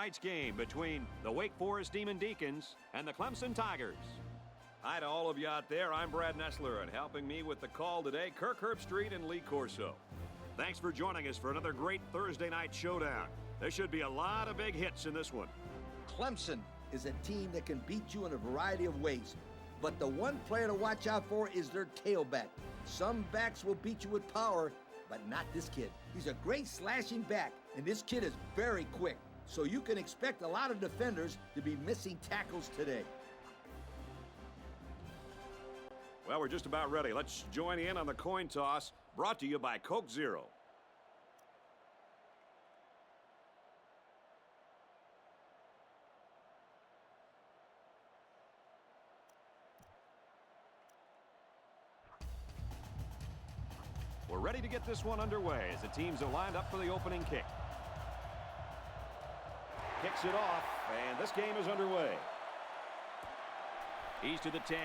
tonight's game between the Wake Forest Demon Deacons and the Clemson Tigers. Hi to all of you out there. I'm Brad Nessler, and helping me with the call today, Kirk Herbstreit and Lee Corso. Thanks for joining us for another great Thursday night showdown. There should be a lot of big hits in this one. Clemson is a team that can beat you in a variety of ways, but the one player to watch out for is their tailback. Some backs will beat you with power, but not this kid. He's a great slashing back, and this kid is very quick, so you can expect a lot of defenders to be missing tackles today. Well, we're just about ready. Let's join in on the coin toss, brought to you by Coke Zero. We're ready to get this one underway as the teams are lined up for the opening kick. Kicks it off, and this game is underway. He's to the 10.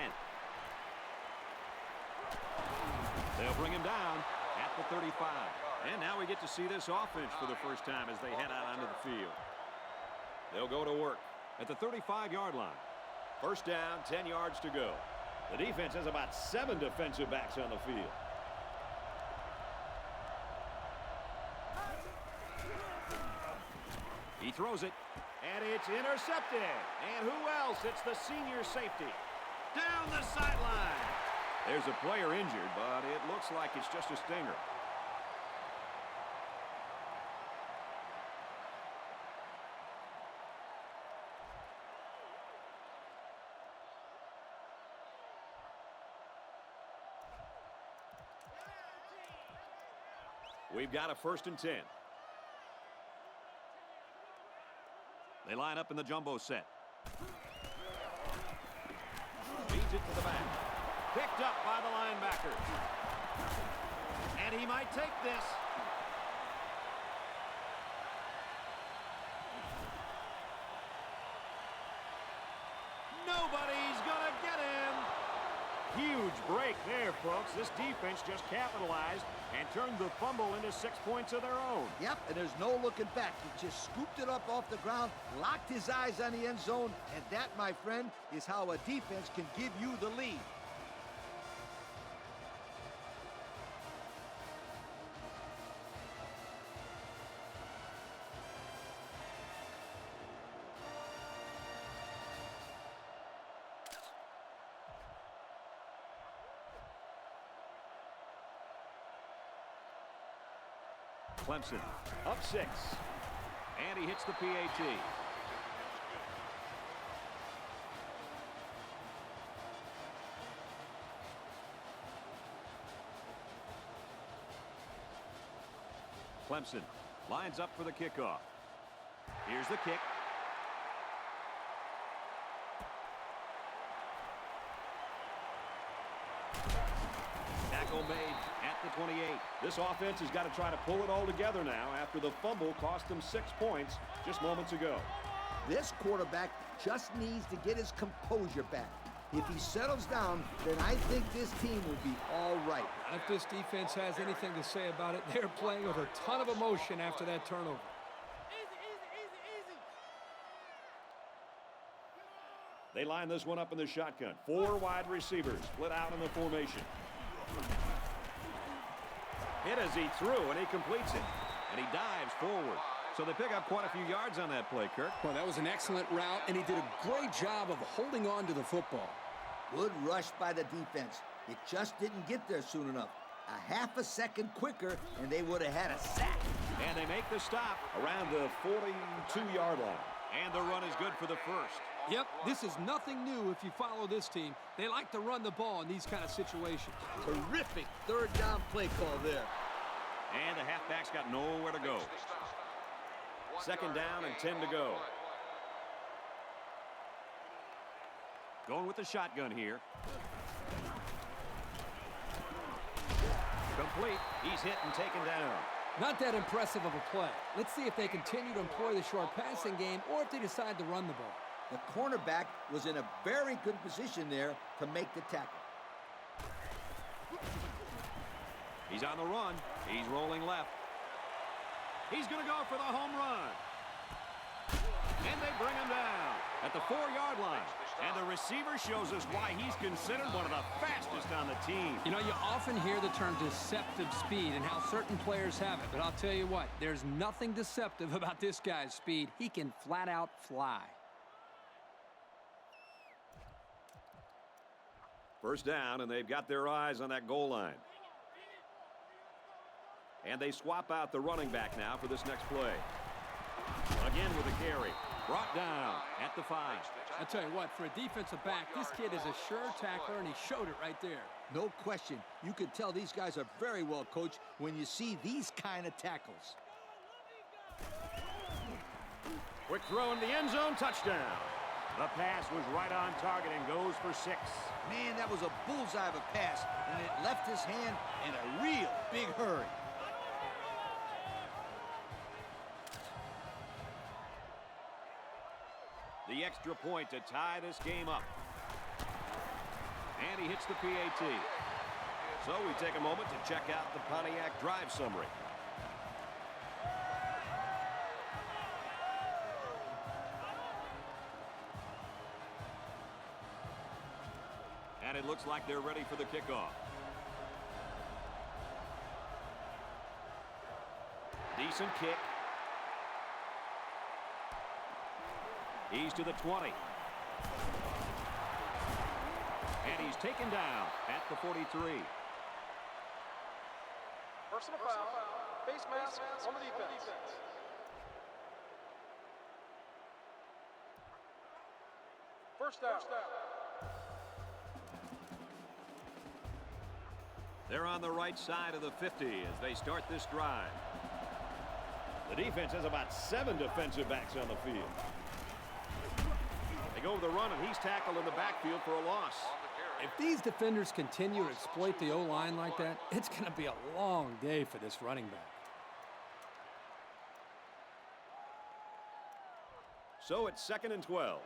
They'll bring him down at the 35. And now we get to see this offense for the first time as they head out onto the field. They'll go to work at the 35-yard line. First down, 10 yards to go. The defense has about 7 defensive backs on the field. He throws it, and it's intercepted. And who else? It's the senior safety. Down the sideline. There's a player injured, but it looks like it's just a stinger. We've got a 1st and 10. They line up in the jumbo set. Feeds it to the back. Picked up by the linebacker. And he might take this. Nobody's going to get him. Huge break there, folks. This defense just capitalized and turned the fumble into 6 points of their own. Yep, and there's no looking back. He just scooped it up off the ground, locked his eyes on the end zone, and that, my friend, is how a defense can give you the lead. Clemson up 6, and he hits the PAT. Clemson lines up for the kickoff. Here's the kick. Tackle made at the 28. This offense has got to try to pull it all together now after the fumble cost them 6 points just moments ago. This quarterback just needs to get his composure back. If he settles down, then I think this team will be all right. If this defense has anything to say about it, they're playing with a ton of emotion after that turnover. They line this one up in the shotgun. 4 wide receivers split out in the formation. Hit as he threw, and he completes it. And he dives forward. So they pick up quite a few yards on that play, Kirk. Well, that was an excellent route, and he did a great job of holding on to the football. Good rush by the defense. It just didn't get there soon enough. A half a second quicker, and they would have had a sack. And they make the stop around the 42-yard line. And the run is good for the first. Yep, this is nothing new if you follow this team. They like to run the ball in these kind of situations. Terrific third down play call there. And the halfback's got nowhere to go. 2nd down and 10 to go. Going with the shotgun here. Complete. He's hit and taken down. Not that impressive of a play. Let's see if they continue to employ the short passing game or if they decide to run the ball. The cornerback was in a very good position there to make the tackle. He's on the run. He's rolling left. He's going to go for the home run. And they bring him down at the 4-yard line. And the receiver shows us why he's considered one of the fastest on the team. You know, you often hear the term deceptive speed and how certain players have it. But I'll tell you what, there's nothing deceptive about this guy's speed. He can flat out fly. First down, and they've got their eyes on that goal line. And they swap out the running back now for this next play. Again with a carry. Brought down at the 5. I tell you what, for a defensive back, this kid is a sure tackler, and he showed it right there. No question. You can tell these guys are very well coached when you see these kind of tackles. Quick throw in the end zone, touchdown. The pass was right on target and goes for 6. Man, that was a bullseye of a pass, and it left his hand in a real big hurry. The extra point to tie this game up. And he hits the PAT. So we take a moment to check out the Pontiac drive summary. And it looks like they're ready for the kickoff. Decent kick. He's to the 20. And he's taken down at the 43. Personal foul. Face mask on the defense. First down. They're on the right side of the 50 as they start this drive. The defense has about 7 defensive backs on the field. They go with the run, and he's tackled in the backfield for a loss. If these defenders continue to exploit the O-line like that, it's going to be a long day for this running back. So it's 2nd and 12.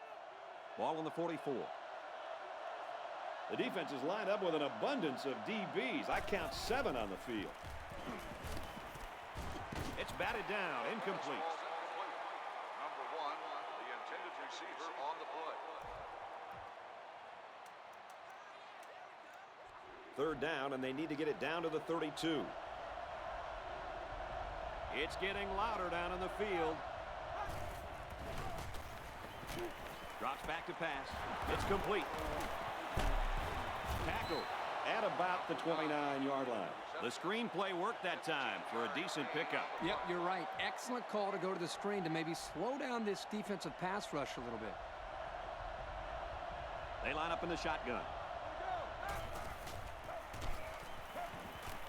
Ball on the 44. The defense is lined up with an abundance of DBs. I count 7 on the field. It's batted down, incomplete. Number 1, the intended receiver on the play. 3rd down, and they need to get it down to the 32. It's getting louder down in the field. Drops back to pass. It's complete. Tackled at about the 29-yard line. The screenplay worked that time for a decent pickup. Yep, you're right. Excellent call to go to the screen to maybe slow down this defensive pass rush a little bit. They line up in the shotgun.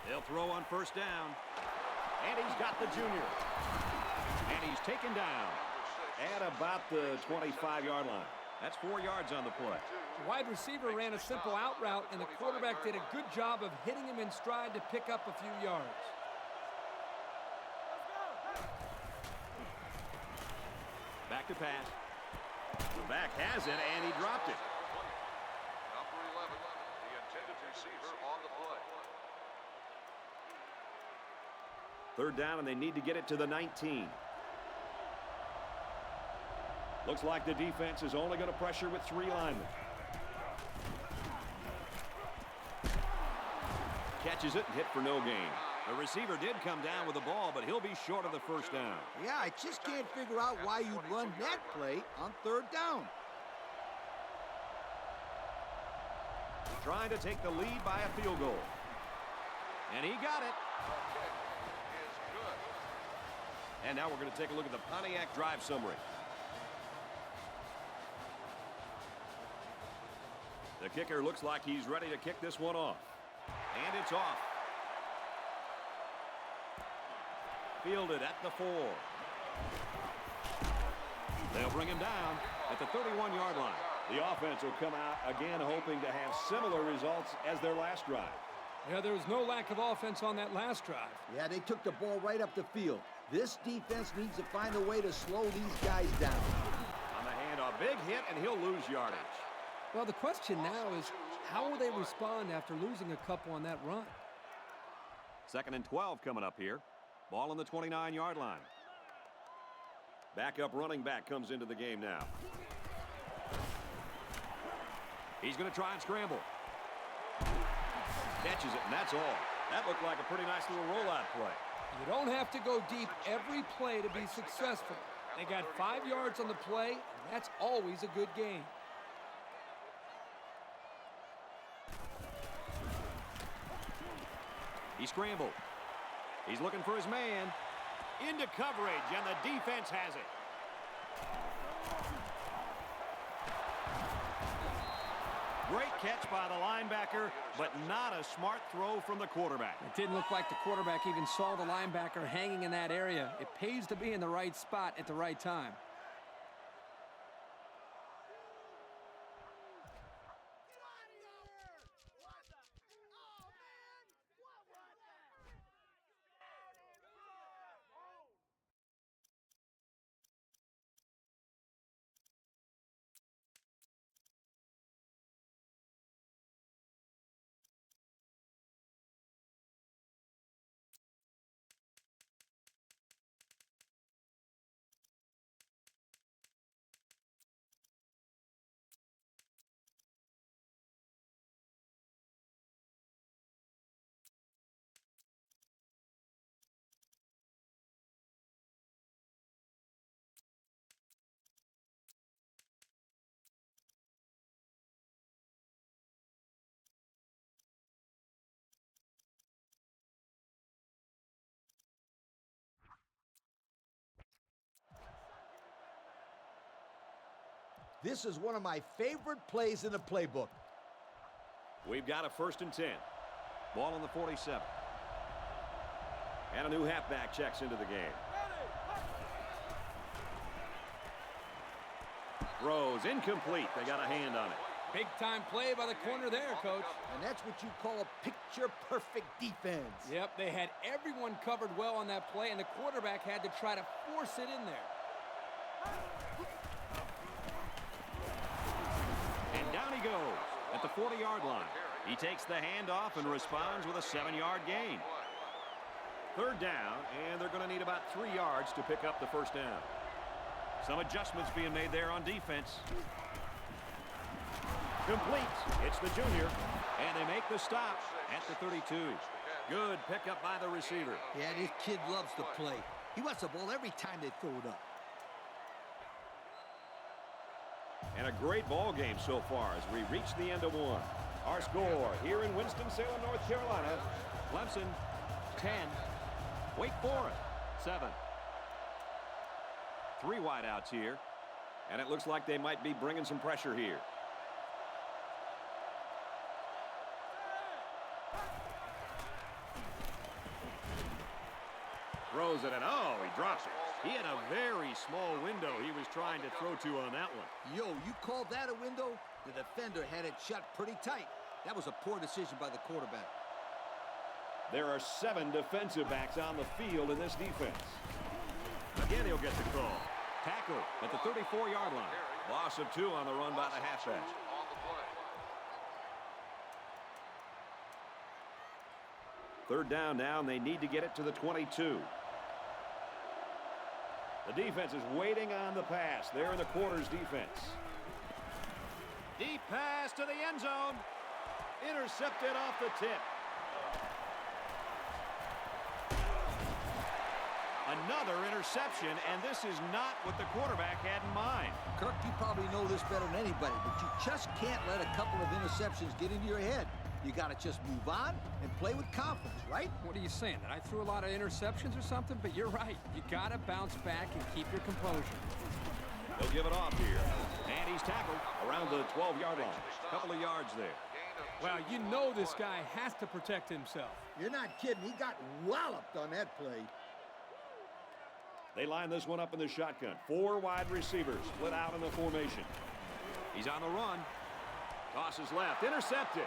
They'll throw on 1st down. And he's got the junior. And he's taken down at about the 25-yard line. That's 4 yards on the play. The wide receiver ran a simple out route, and the quarterback did a good job of hitting him in stride to pick up a few yards. Back to pass. The back has it, and he dropped it. Number 11, the intended receiver on the play. 3rd down, and they need to get it to the 19. Looks like the defense is only going to pressure with 3 linemen. Catches it and hit for no gain. The receiver did come down with the ball, but he'll be short of the 1st down. Yeah, I just can't figure out why you'd run that play on 3rd down. Trying to take the lead by a field goal. And he got it. And now we're going to take a look at the Pontiac drive summary. The kicker looks like he's ready to kick this one off. And it's off. Fielded at the 4. They'll bring him down at the 31-yard line. The offense will come out again hoping to have similar results as their last drive. Yeah, there was no lack of offense on that last drive. Yeah, they took the ball right up the field. This defense needs to find a way to slow these guys down. On the hand, a big hit, and he'll lose yardage. Well, the question now is, how will they respond after losing a couple on that run? 2nd and 12 coming up here. Ball on the 29-yard line. Backup running back comes into the game now. He's going to try and scramble. Catches it, and that's all. That looked like a pretty nice little rollout play. You don't have to go deep every play to be successful. They got 5 yards on the play, and that's always a good gain. He scrambled. He's looking for his man. Into coverage, and the defense has it. Great catch by the linebacker, but not a smart throw from the quarterback. It didn't look like the quarterback even saw the linebacker hanging in that area. It pays to be in the right spot at the right time. This is one of my favorite plays in the playbook. We've got a 1st and 10. Ball on the 47. And a new halfback checks into the game. Throws incomplete. They got a hand on it. Big-time play by the corner there, Coach. And that's what you call picture-perfect defense. Yep, they had everyone covered well on that play, and the quarterback had to try to force it in there. And down he goes at the 40-yard line. He takes the handoff and responds with a 7-yard gain. 3rd down, and they're going to need about 3 yards to pick up the 1st down. Some adjustments being made there on defense. Complete. It's the junior, and they make the stop at the 32. Good pickup by the receiver. Yeah, this kid loves to play. He wants the ball every time they throw it up. And a great ball game so far as we reach the end of one. Our score here in Winston-Salem, North Carolina. Clemson, 10. Wake Forest, 7. 3 wideouts here. And it looks like they might be bringing some pressure here. Throws it, and oh, he drops it. He had a very small window he was trying to throw to on that one. Yo, you call that a window? The defender had it shut pretty tight. That was a poor decision by the quarterback. There are 7 defensive backs on the field in this defense. Again, he'll get the call. Tackle at the 34-yard line. Loss of 2 on the run by the halfback. Third down now, and they need to get it to the 22. The defense is waiting on the pass. They're in the quarters defense. Deep pass to the end zone. Intercepted off the tip. Another interception, and this is not what the quarterback had in mind. Kirk, you probably know this better than anybody, but you just can't let a couple of interceptions get into your head. You got to just move on and play with confidence, right? What are you saying? That I threw a lot of interceptions or something? But you're right. You got to bounce back and keep your composure. They'll give it off here. And he's tackled around the 12-yard line. A couple of yards there. Well, you know this guy has to protect himself. You're not kidding. He got walloped on that play. They line this one up in the shotgun. 4 wide receivers split out in the formation. He's on the run. Tosses left. Intercepted.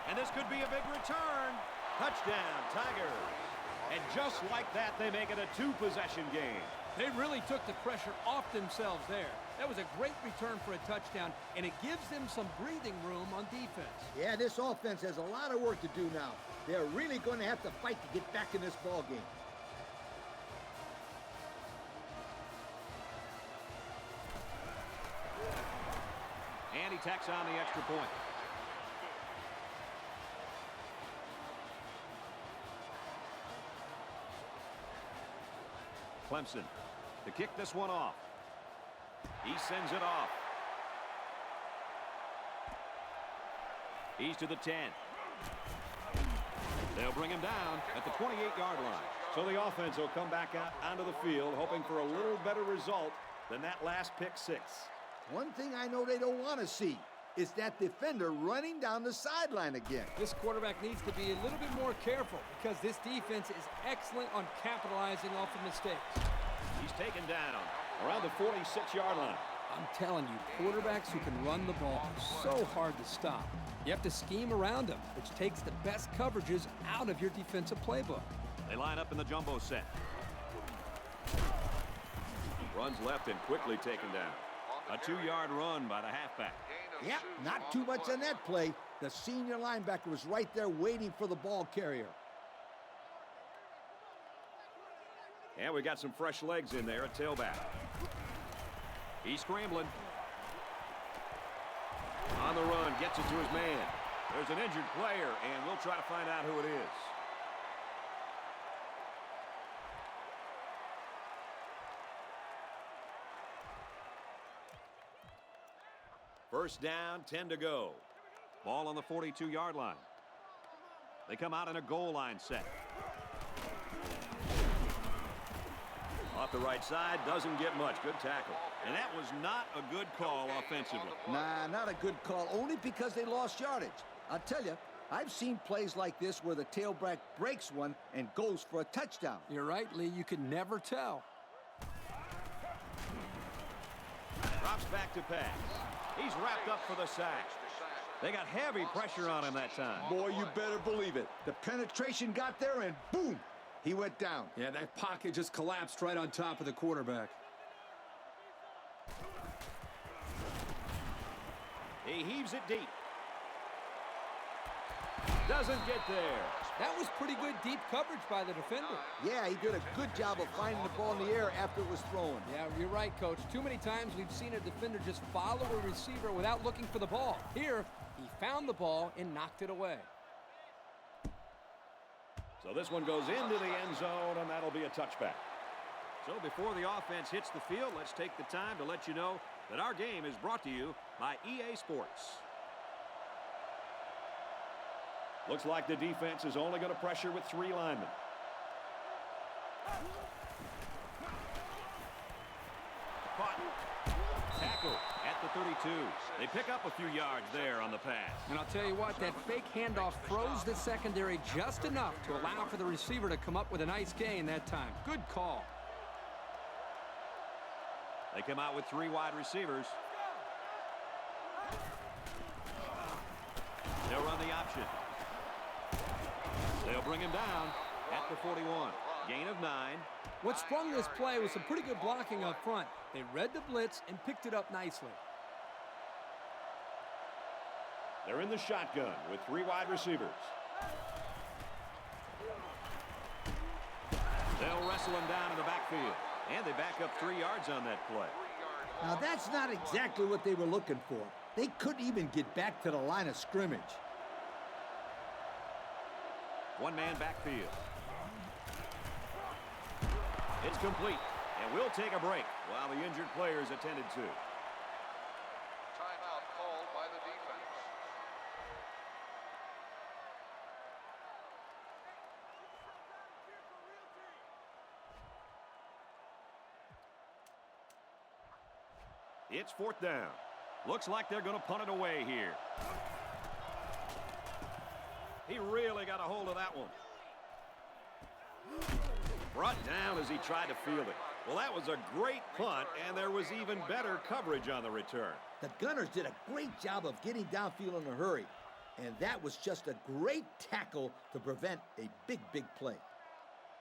And this could be a big return. Touchdown, Tigers. And just like that, they make it a 2-possession game. They really took the pressure off themselves there. That was a great return for a touchdown, and it gives them some breathing room on defense. Yeah, this offense has a lot of work to do now. They're really going to have to fight to get back in this ball game. tacks on the extra point. Clemson to kick this one off. He sends it off. He's to the 10. They'll bring him down at the 28-yard line. So the offense will come back out onto the field hoping for a little better result than that last pick six. One thing I know they don't want to see is that defender running down the sideline again. This quarterback needs to be a little bit more careful because this defense is excellent on capitalizing off of mistakes. He's taken down around the 46-yard line. I'm telling you, quarterbacks who can run the ball are so hard to stop. You have to scheme around them, which takes the best coverages out of your defensive playbook. They line up in the jumbo set. Runs left and quickly taken down. A 2-yard run by the halfback. Yep, not too much on that play. The senior linebacker was right there waiting for the ball carrier. And we got some fresh legs in there at tailback. He's scrambling. On the run, gets it to his man. There's an injured player, and we'll try to find out who it is. First down, 10 to go. Ball on the 42-yard line. They come out in a goal line set. Off the right side, doesn't get much. Good tackle. And that was not a good call offensively. Nah, not a good call, only because they lost yardage. I'll tell you, I've seen plays like this where the tailback breaks one and goes for a touchdown. You're right, Lee. You can never tell. Drops back to pass. He's wrapped up for the sack. They got heavy pressure on him that time. Boy, you better believe it. The penetration got there and boom, he went down. Yeah, that pocket just collapsed right on top of the quarterback. He heaves it deep. Doesn't get there. That was pretty good deep coverage by the defender. Yeah, he did a good job of finding the ball in the air after it was thrown. Yeah, you're right, Coach. Too many times we've seen a defender just follow a receiver without looking for the ball. Here, he found the ball and knocked it away. So this one goes into the end zone, and that'll be a touchback. So before the offense hits the field, let's take the time to let you know that our game is brought to you by EA Sports. Looks like the defense is only going to pressure with 3 linemen. Caught. Tackle at the 32. They pick up a few yards there on the pass. And I'll tell you what, that fake handoff froze the secondary just enough to allow for the receiver to come up with a nice gain that time. Good call. They come out with 3 wide receivers. They'll run the option. They'll bring him down at the 41. Gain of 9. What sprung this play was some pretty good blocking up front. They read the blitz and picked it up nicely. They're in the shotgun with 3 wide receivers. They'll wrestle him down in the backfield. And they back up 3 yards on that play. Now, that's not exactly what they were looking for. They couldn't even get back to the line of scrimmage. 1-man backfield. It's complete, and we'll take a break while the injured player is attended to. Timeout called by the defense. It's 4th down. Looks like they're going to punt it away here. He really got a hold of that one. Brought down as he tried to field it. Well, that was a great punt, and there was even better coverage on the return. The Gunners did a great job of getting downfield in a hurry, and that was just a great tackle to prevent a big play.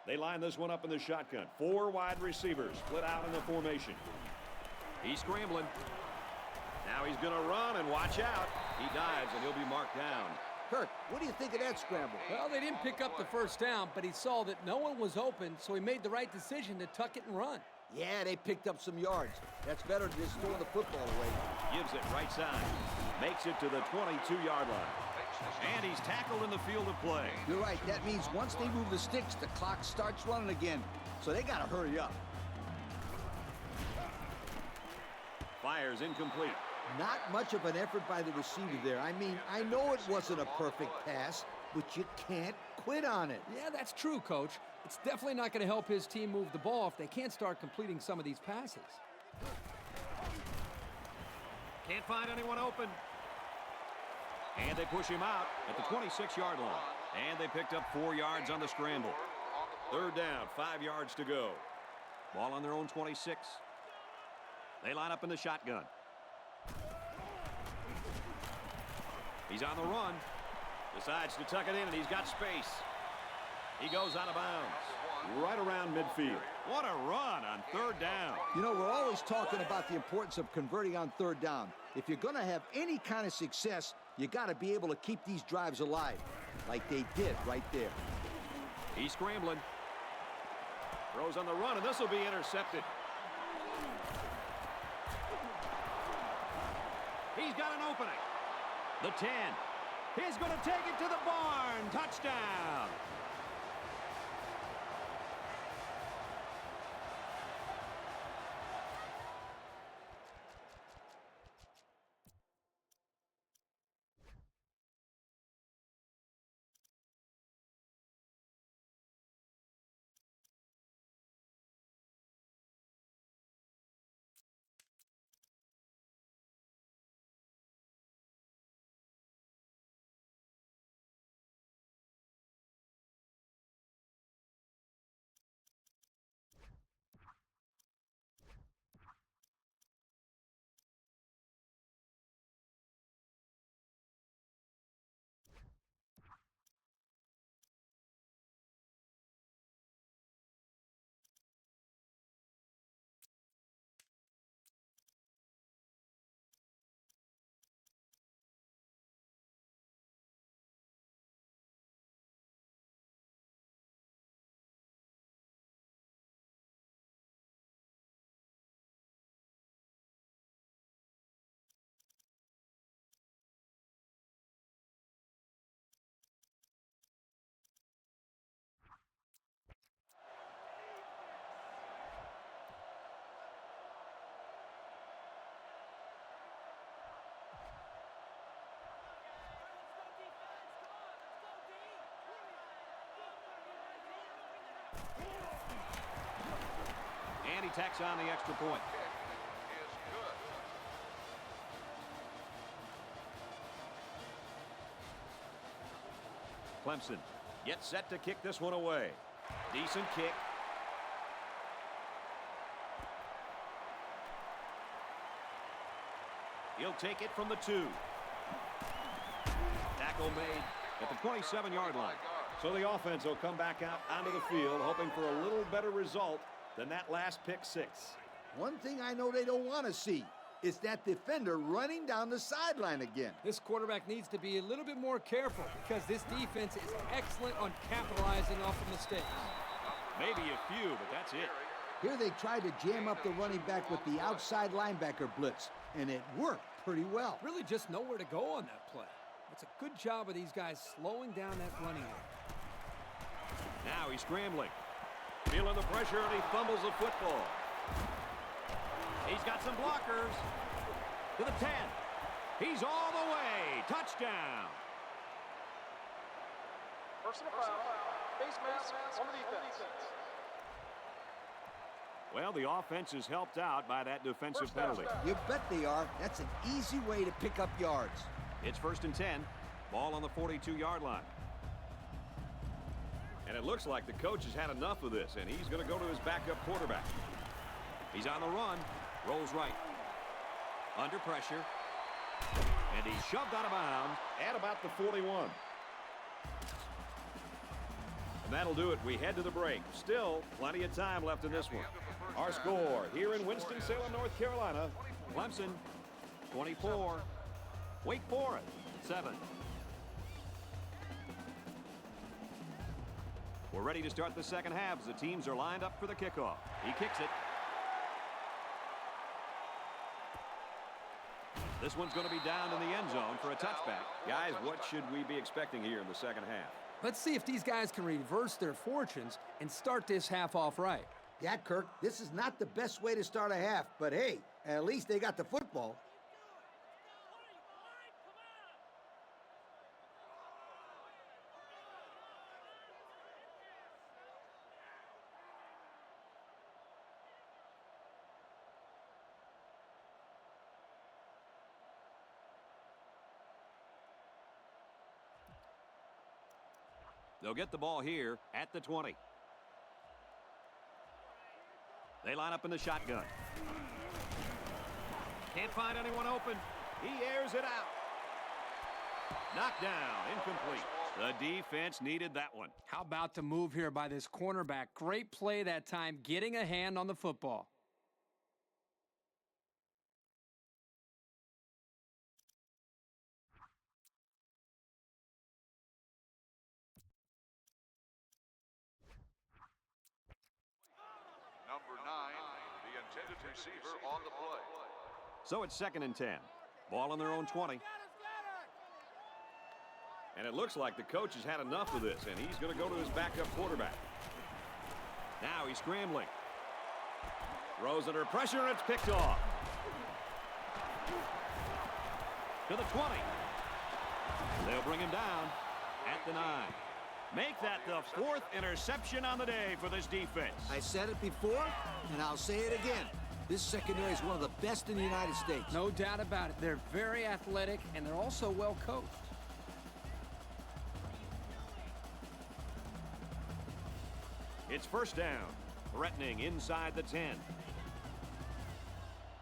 They line this one up in the shotgun. 4 wide receivers split out in the formation. He's scrambling. Now he's going to run, and watch out. He dives, and he'll be marked down. Kirk, what do you think of that scramble? Well, they didn't pick up the first down, but he saw that no one was open, so he made the right decision to tuck it and run. Yeah, they picked up some yards. That's better than just throwing the football away. Gives it right side. Makes it to the 22-yard line. And he's tackled in the field of play. You're right. That means once they move the sticks, the clock starts running again. So they got to hurry up. Fires incomplete. Not much of an effort by the receiver there. I mean, I know it wasn't a perfect pass, but you can't quit on it. Yeah, that's true, Coach. It's definitely not going to help his team move the ball if they can't start completing some of these passes. Can't find anyone open. And they push him out at the 26-yard line. And they picked up 4 yards on the scramble. Third down, 5 yards to go. Ball on their own 26. They line up in the shotgun. He's on the run. Decides to tuck it in, and he's got space. He goes out of bounds. Right around midfield. What a run on third down. You know, we're always talking about the importance of converting on third down. If you're going to have any kind of success, you got to be able to keep these drives alive, like they did right there. He's scrambling. Throws on the run, and this will be intercepted. He's got an opening. The 10. He's going to take it to the barn. Touchdown. And he tacks on the extra point. Clemson gets set to kick this one away. Decent kick. He'll take it from the 2. Tackle made at the 27-yard line. So the offense will come back out onto the field, hoping for a little better result than that last pick 6. One thing I know they don't want to see is that defender running down the sideline again. This quarterback needs to be a little bit more careful because this defense is excellent on capitalizing off of mistakes. Maybe a few, but that's it. Here they tried to jam up the running back with the outside linebacker blitz, and it worked pretty well. Really just nowhere to go on that play. It's a good job of these guys slowing down that running game. Now he's scrambling. Feeling the pressure, and he fumbles the football. He's got some blockers. To the 10. He's all the way. Touchdown. Personal foul. Face mask on the defense. Well, the offense is helped out by that defensive penalty. You bet they are. That's an easy way to pick up yards. It's 1st and 10. Ball on the 42-yard line. And it looks like the coach has had enough of this, and he's going to go to his backup quarterback. He's on the run. Rolls right. Under pressure. And he's shoved out of bounds at about the 41. And that'll do it. We head to the break. Still plenty of time left in this one. Our score here in Winston-Salem, North Carolina. Clemson, 24. Wake Forest, 7. We're ready to start the second half as the teams are lined up for the kickoff. He kicks it. This one's going to be down in the end zone for a touchback. Guys, what should we be expecting here in the second half? Let's see if these guys can reverse their fortunes and start this half off right. Yeah, Kirk, this is not the best way to start a half, but hey, at least they got the football. They'll get the ball here at the 20. They line up in the shotgun. Can't find anyone open. He airs it out. Knocked down, incomplete. The defense needed that one. How about the move here by this cornerback? Great play that time, getting a hand on the football. Number 9, the intended receiver on the play. So it's 2nd and 10. Ball on their own 20. And it looks like the coach has had enough of this, and he's going to go to his backup quarterback. Now he's scrambling. Throws under pressure, and it's picked off. To the 20. They'll bring him down at the 9. Make that the 4th interception on the day for this defense. I said it before, and I'll say it again. This secondary is one of the best in the United States. No doubt about it. They're very athletic, and they're also well coached. It's 1st down. Threatening inside the 10.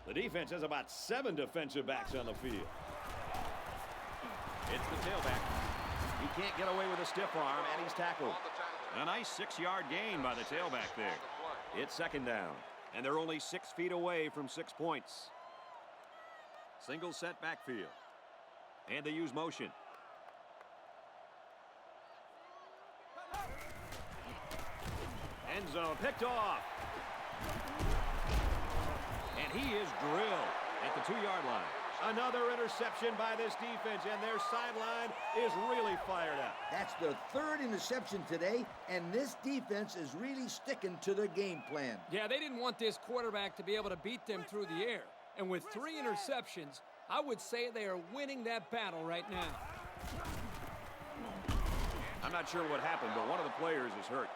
The defense has about 7 defensive backs on the field. It's the tailback. He can't get away with a stiff arm, and he's tackled. A nice 6-yard gain by the tailback there. It's 2nd down, and they're only 6 feet away from 6 points. Single set backfield. And they use motion. End zone picked off. And he is drilled at the 2-yard line. Another interception by this defense, and their sideline is really fired up. That's their 3rd interception today, and this defense is really sticking to their game plan. Yeah, they didn't want this quarterback to be able to beat them through the air. And with 3 interceptions, I would say they are winning that battle right now. I'm not sure what happened, but one of the players is hurt.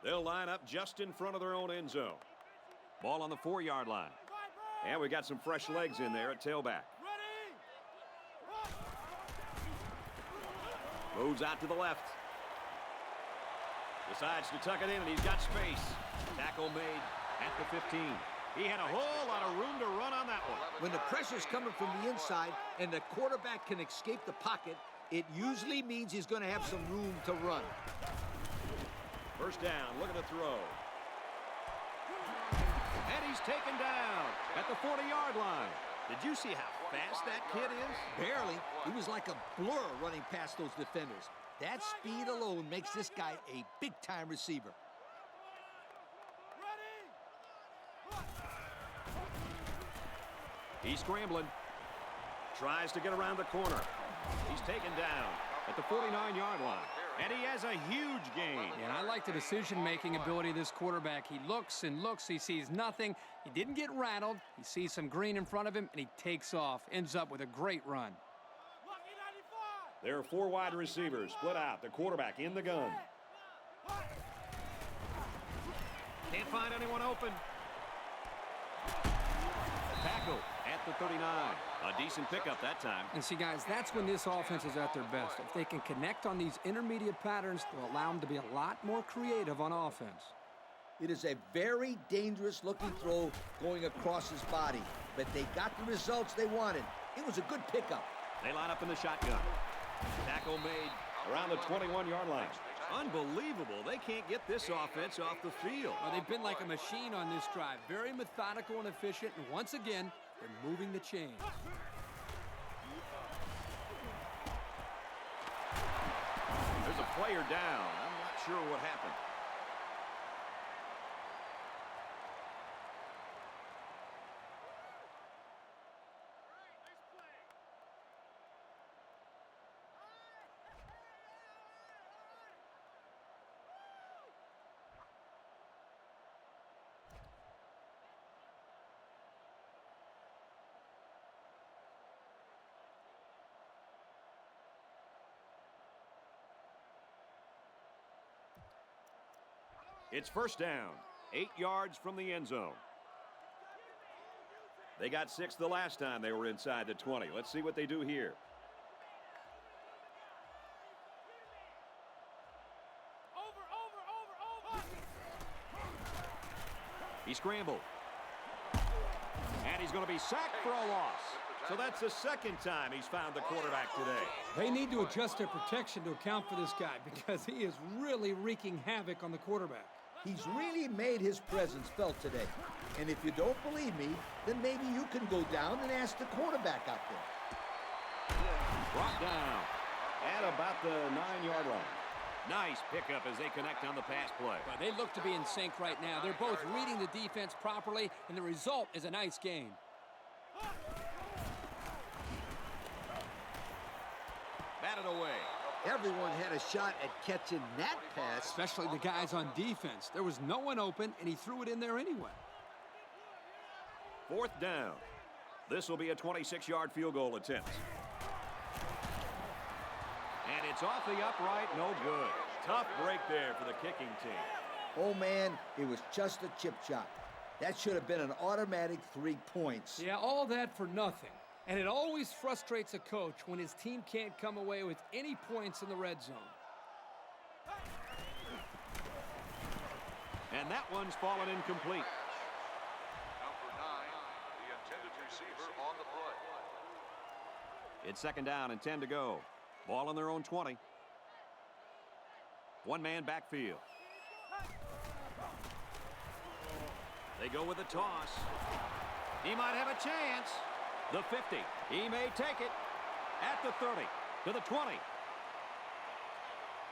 They'll line up just in front of their own end zone. Ball on the 4-yard line. And we got some fresh legs in there at tailback. Moves out to the left. Decides to tuck it in, and he's got space. Tackle made at the 15. He had a whole lot of room to run on that one. When the pressure's coming from the inside and the quarterback can escape the pocket, it usually means he's going to have some room to run. 1st down, look at the throw. And he's taken down at the 40-yard line. Did you see how fast that kid is? Barely. He was like a blur running past those defenders. That speed alone makes this guy a big-time receiver. He's scrambling. Tries to get around the corner. He's taken down at the 49-yard line. And he has a huge gain. And I like the decision-making ability of this quarterback. He looks and looks. He sees nothing. He didn't get rattled. He sees some green in front of him, and he takes off. Ends up with a great run. There are 4 wide receivers split out. The quarterback in the gun. Can't find anyone open. Tackle at the 39. A decent pickup that time. And see, guys, that's when this offense is at their best. If they can connect on these intermediate patterns, they'll allow them to be a lot more creative on offense. It is a very dangerous-looking throw going across his body, but they got the results they wanted. It was a good pickup. They line up in the shotgun. Tackle made around the 21-yard line. Unbelievable. They can't get this offense off the field. Well, they've been like a machine on this drive. Very methodical and efficient, and once again, they're moving the chains. player down. I'm not sure what happened. It's first down, 8 yards from the end zone. They got 6 the last time they were inside the 20. Let's see what they do here. He scrambled. And he's going to be sacked for a loss. So that's the second time he's found the quarterback today. They need to adjust their protection to account for this guy because he is really wreaking havoc on the quarterback. He's really made his presence felt today. And if you don't believe me, then maybe you can go down and ask the quarterback out there. Brought down at about the 9-yard line. Nice pickup as they connect on the pass play. Well, they look to be in sync right now. They're both reading the defense properly, and the result is a nice game. Batted away. Everyone had a shot at catching that pass. Especially the guys on defense. There was no one open, and he threw it in there anyway. Fourth down. This will be a 26-yard field goal attempt. And it's off the upright, no good. Tough break there for the kicking team. Oh, man, it was just a chip shot. That should have been an automatic 3 points. Yeah, all that for nothing. And it always frustrates a coach when his team can't come away with any points in the red zone. And that one's fallen incomplete. Number 9, the intended receiver on the play. It's second down and 10 to go. Ball on their own 20. One-man backfield. They go with the toss. He might have a chance. The 50. He may take it. At the 30. To the 20.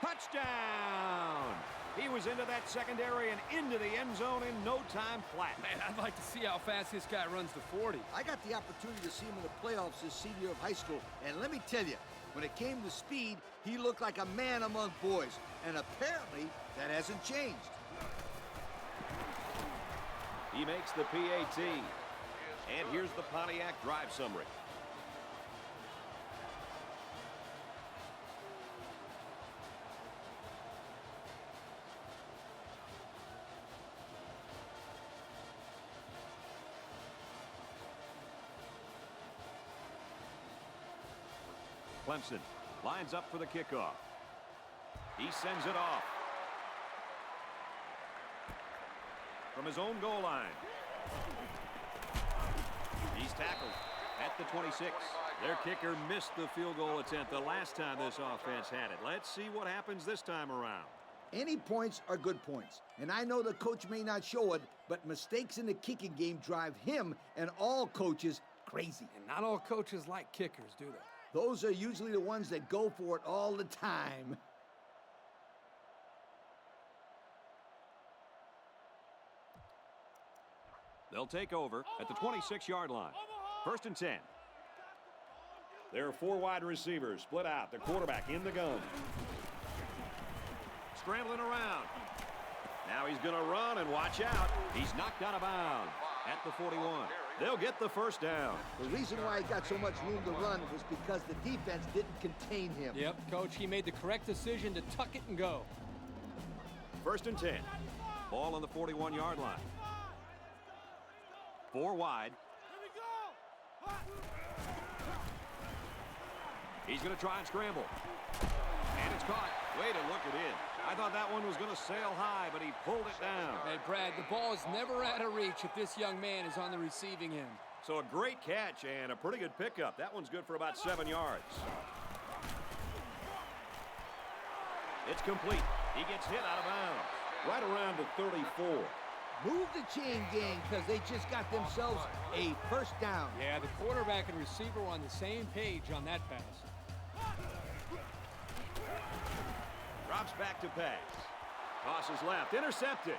Touchdown! He was into that secondary and into the end zone in no time flat. Man, I'd like to see how fast this guy runs the 40. I got the opportunity to see him in the playoffs his senior year of high school, and let me tell you, when it came to speed, he looked like a man among boys, and apparently that hasn't changed. He makes the PAT. And here's the Pontiac drive summary. Clemson lines up for the kickoff. He sends it off. From his own goal line. He's tackled at the 26. Their kicker missed the field goal attempt the last time this offense had it. Let's see what happens this time around. Any points are good points, and I know the coach may not show it, but mistakes in the kicking game drive him and all coaches crazy. And not all coaches like kickers, do they? Those are usually the ones that go for it all the time. They'll take over at the 26-yard line. First and 10. There are 4 wide receivers split out. The quarterback in the gun. Scrambling around. Now he's going to run and watch out. He's knocked out of bounds at the 41. They'll get the first down. The reason why he got so much room to run was because the defense didn't contain him. Yep, Coach, he made the correct decision to tuck it and go. First and 10. Ball on the 41-yard line. 4 wide. He's going to try and scramble. And it's caught. Way to look it in. I thought that one was going to sail high, but he pulled it down. Hey, Brad, the ball is never out of reach if this young man is on the receiving end. So a great catch and a pretty good pickup. That one's good for about 7 yards. It's complete. He gets hit out of bounds. Right around the 34. Move the chain gang because they just got themselves a first down. Yeah, the quarterback and receiver were on the same page on that pass. Drops back to pass. Tosses left. Intercepted.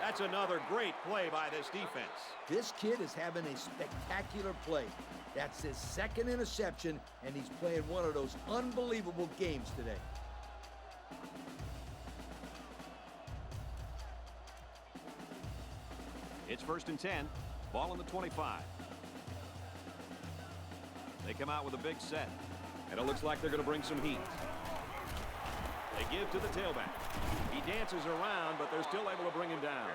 That's another great play by this defense. This kid is having a spectacular play. That's his second interception, and he's playing one of those unbelievable games today. It's 1st and 10. Ball on the 25. They come out with a big set, and it looks like they're going to bring some heat. They give to the tailback. He dances around, but they're still able to bring him down.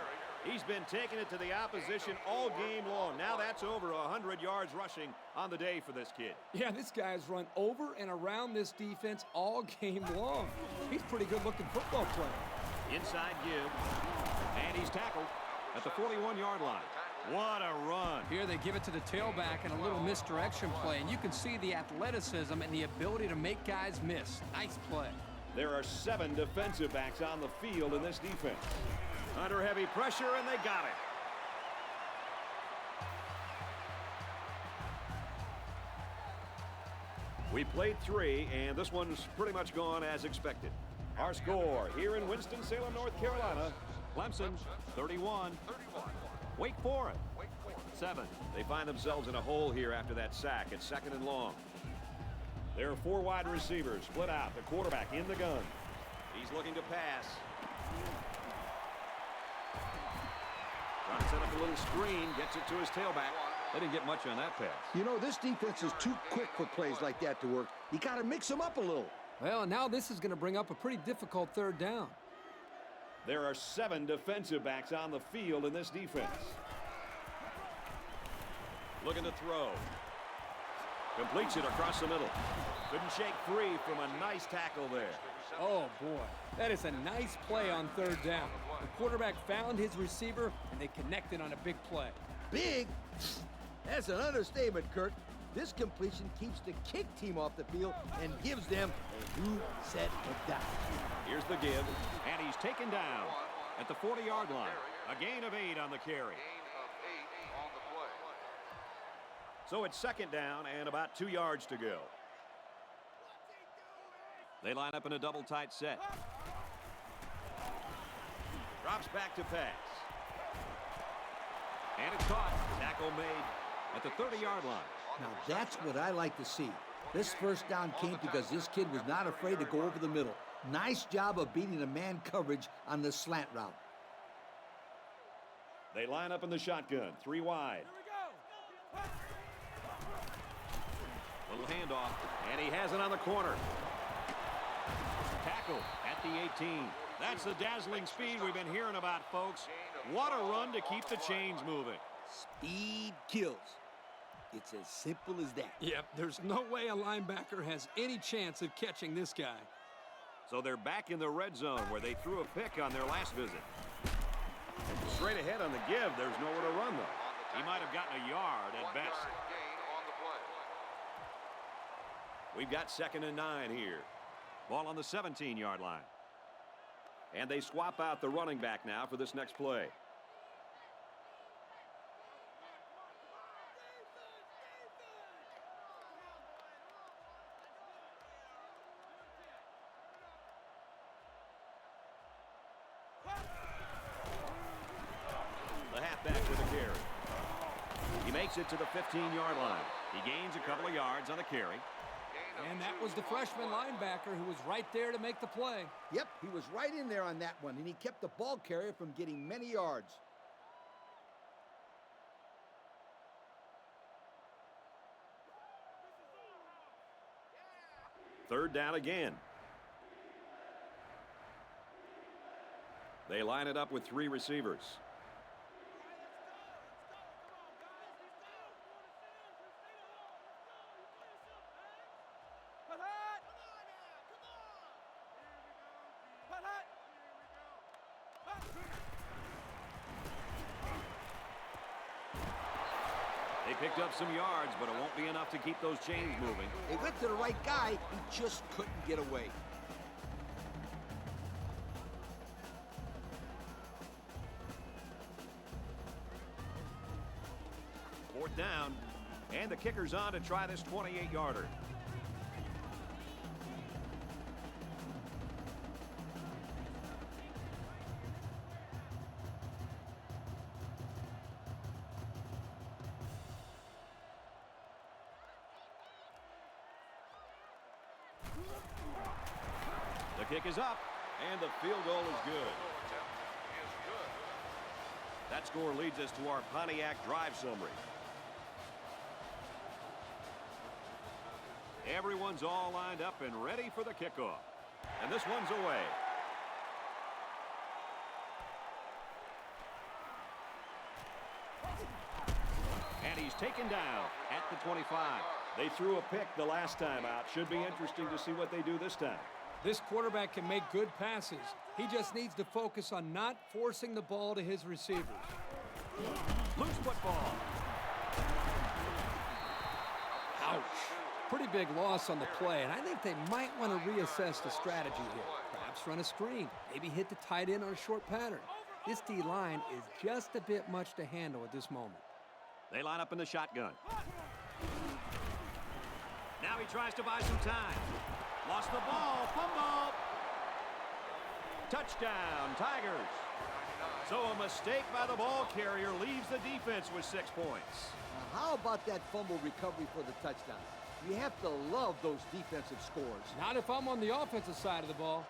He's been taking it to the opposition all game long. Now that's over 100 yards rushing on the day for this kid. Yeah, this guy's run over and around this defense all game long. He's a pretty good-looking football player. Inside give, and he's tackled at the 41-yard line. What a run. Here they give it to the tailback and a little misdirection play, and you can see the athleticism and the ability to make guys miss. Nice play. There are 7 defensive backs on the field in this defense. Under heavy pressure, and they got it. We played 3, and this one's pretty much gone as expected. Our score here in Winston-Salem, North Carolina, Clemson 31, Wake Forest 7. They find themselves in a hole here after that sack. It's 2nd and long. There are 4 wide receivers split out. The quarterback in the gun. He's looking to pass. Trying to set up a little screen. Gets it to his tailback. They didn't get much on that pass. You know, this defense is too quick for plays like that to work. You got to mix them up a little. Well, now this is going to bring up a pretty difficult 3rd down. There are 7 defensive backs on the field in this defense. Looking to throw. Completes it across the middle. Couldn't shake free from a nice tackle there. Oh, boy. That is a nice play on 3rd down. The quarterback found his receiver, and they connected on a big play. Big? That's an understatement, Kurt. This completion keeps the kick team off the field and gives them a new set of downs. Here's the give, and he's taken down at the 40-yard line. A gain of 8 on the carry. So it's 2nd down and about 2 yards to go. They line up in a double tight set. Drops back to pass. And it's caught. Tackle made at the 30-yard line. Now that's what I like to see. This 1st down came because this kid was not afraid to go over the middle. Nice job of beating the man coverage on the slant route. They line up in the shotgun, 3 wide. Little handoff, and he has it on the corner. Tackle at the 18. That's the dazzling speed we've been hearing about, folks. What a run to keep the chains moving. Speed kills. It's as simple as that. Yep, there's no way a linebacker has any chance of catching this guy. So they're back in the red zone where they threw a pick on their last visit. Straight ahead on the give, there's nowhere to run, though. He might have gotten a yard at best. We've got 2nd and 9 here. Ball on the 17-yard line. And they swap out the running back now for this next play. The halfback with a carry. He makes it to the 15-yard line. He gains a couple of yards on the carry. And that was the freshman linebacker who was right there to make the play. Yep, he was right in there on that one, and he kept the ball carrier from getting many yards. Third down again. They line it up with 3 receivers. They picked up some yards, but it won't be enough to keep those chains moving. They went to the right guy. He just couldn't get away. Fourth down, and the kicker's on to try this 28-yarder. kick is up, and the field goal is good. That score leads us to our Pontiac drive summary. Everyone's all lined up and ready for the kickoff. And this one's away. And he's taken down at the 25. They threw a pick the last time out. Should be interesting to see what they do this time. This quarterback can make good passes. He just needs to focus on not forcing the ball to his receivers. Loose football. Ouch. Pretty big loss on the play, and I think they might want to reassess the strategy here. Perhaps run a screen, maybe hit the tight end on a short pattern. This D-line is just a bit much to handle at this moment. They line up in the shotgun. Now he tries to buy some time. Lost the ball. Fumble. Touchdown, Tigers. So a mistake by the ball carrier leaves the defense with 6 points. Now, how about that fumble recovery for the touchdown? You have to love those defensive scores. Not if I'm on the offensive side of the ball.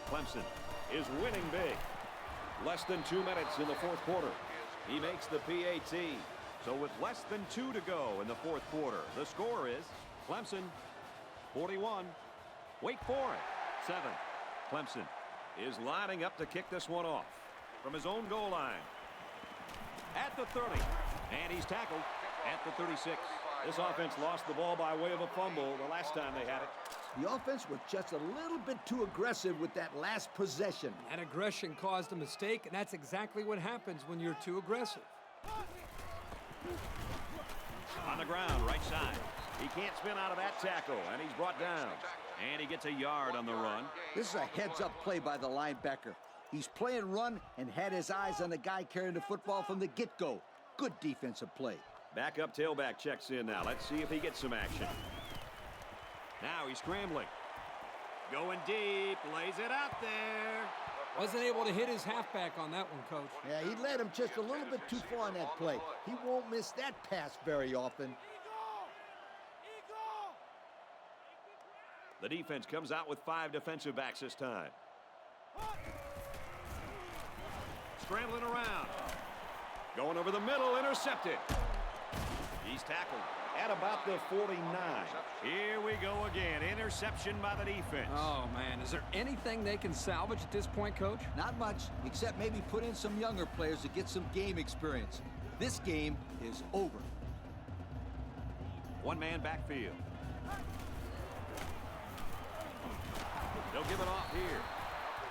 Clemson is winning big. Less than 2 minutes in the fourth quarter. He makes the PAT. So with less than 2 to go in the fourth quarter, the score is Clemson 41, Wake Forest 7. Clemson is lining up to kick this one off from his own goal line. At the 30, and he's tackled at the 36. This offense lost the ball by way of a fumble the last time they had it. The offense was just a little bit too aggressive with that last possession. That aggression caused a mistake, and that's exactly what happens when you're too aggressive. On the ground, right side. He can't spin out of that tackle, and he's brought down. And he gets a yard on the run. This is a heads-up play by the linebacker. He's playing run and had his eyes on the guy carrying the football from the get-go. Good defensive play. Backup tailback checks in now. Let's see if he gets some action. Now he's scrambling. Going deep, lays it out there. Wasn't able to hit his halfback on that one, Coach. Yeah, he led him just a little bit too far on that play. He won't miss that pass very often. The defense comes out with 5 defensive backs this time. Scrambling around. Going over the middle, intercepted. He's tackled at about the 49. Here we go again. Interception by the defense. Oh, man. Is there anything they can salvage at this point, Coach? Not much, except maybe put in some younger players to get some game experience. This game is over. One-man backfield. They'll give it off here.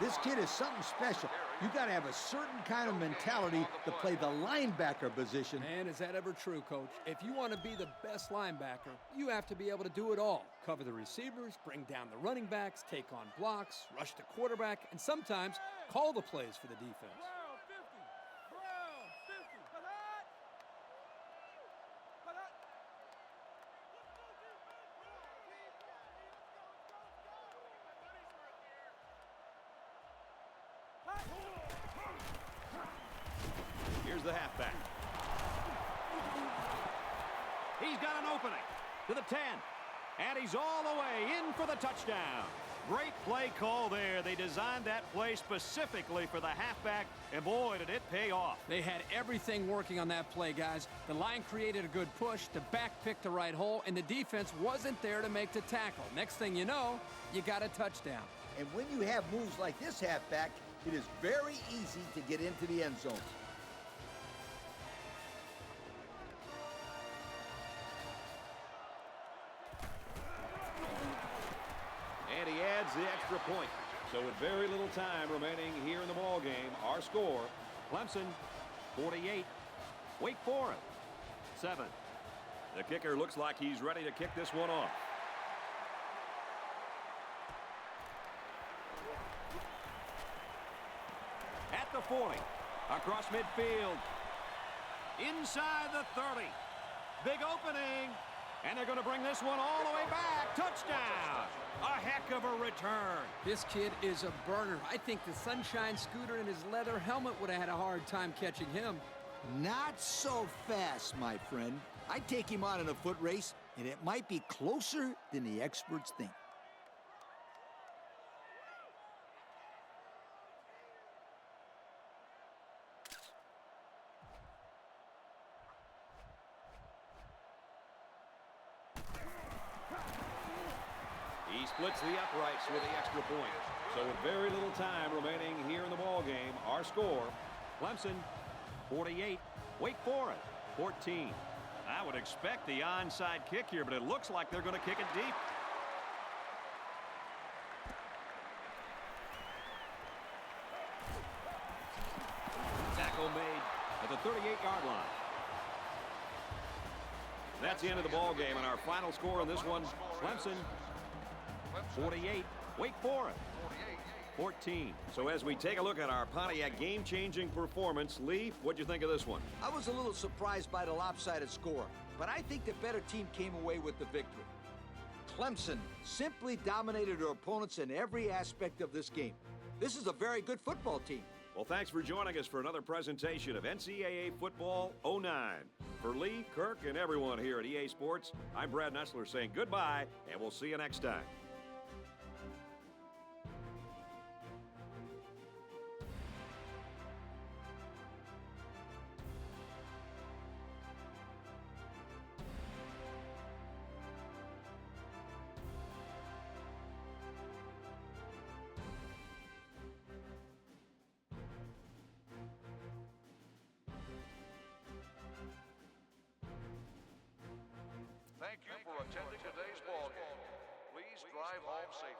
This kid is something special. You got to have a certain kind of mentality to play the linebacker position. Man, is that ever true, Coach? If you want to be the best linebacker, you have to be able to do it all. Cover the receivers, bring down the running backs, take on blocks, rush the quarterback, and sometimes call the plays for the defense. Here's the halfback. He's got an opening to the 10. And he's all the way in for the touchdown. Great play call there. They designed that play specifically for the halfback, and boy, did it pay off. They had everything working on that play, guys. The line created a good push, the back picked the right hole, and the defense wasn't there to make the tackle. Next thing you know, you got a touchdown. And when you have moves like this halfback, it is very easy to get into the end zone. And he adds the extra point. So with very little time remaining here in the ball game, our score, Clemson 48, Wake Forest 7. The kicker looks like he's ready to kick this one off. At the 40, across midfield, inside the 30. Big opening, and they're going to bring this one all the way back. Touchdown. A heck of a return. This kid is a burner. I think the Sunshine Scooter and his leather helmet would have had a hard time catching him. Not so fast, my friend. I'd take him on in a foot race, and it might be closer than the experts think. He splits the uprights with the extra point. So with very little time remaining here in the ball game, our score, Clemson 48, Wake Forest 14. I would expect the onside kick here, but it looks like they're going to kick it deep. Tackle made at the 38-yard line. That's the end of the ball game, and our final score on this one, Clemson 48, Wake Forest 14. So as we take a look at our Pontiac game-changing performance, Lee, what'd you think of this one? I was a little surprised by the lopsided score, but I think the better team came away with the victory. Clemson simply dominated their opponents in every aspect of this game. This is a very good football team. Well, thanks for joining us for another presentation of NCAA Football 09. For Lee, Kirk, and everyone here at EA Sports, I'm Brad Nessler saying goodbye, and we'll see you next time. Thank you for attending today's ball game. Please drive home safely.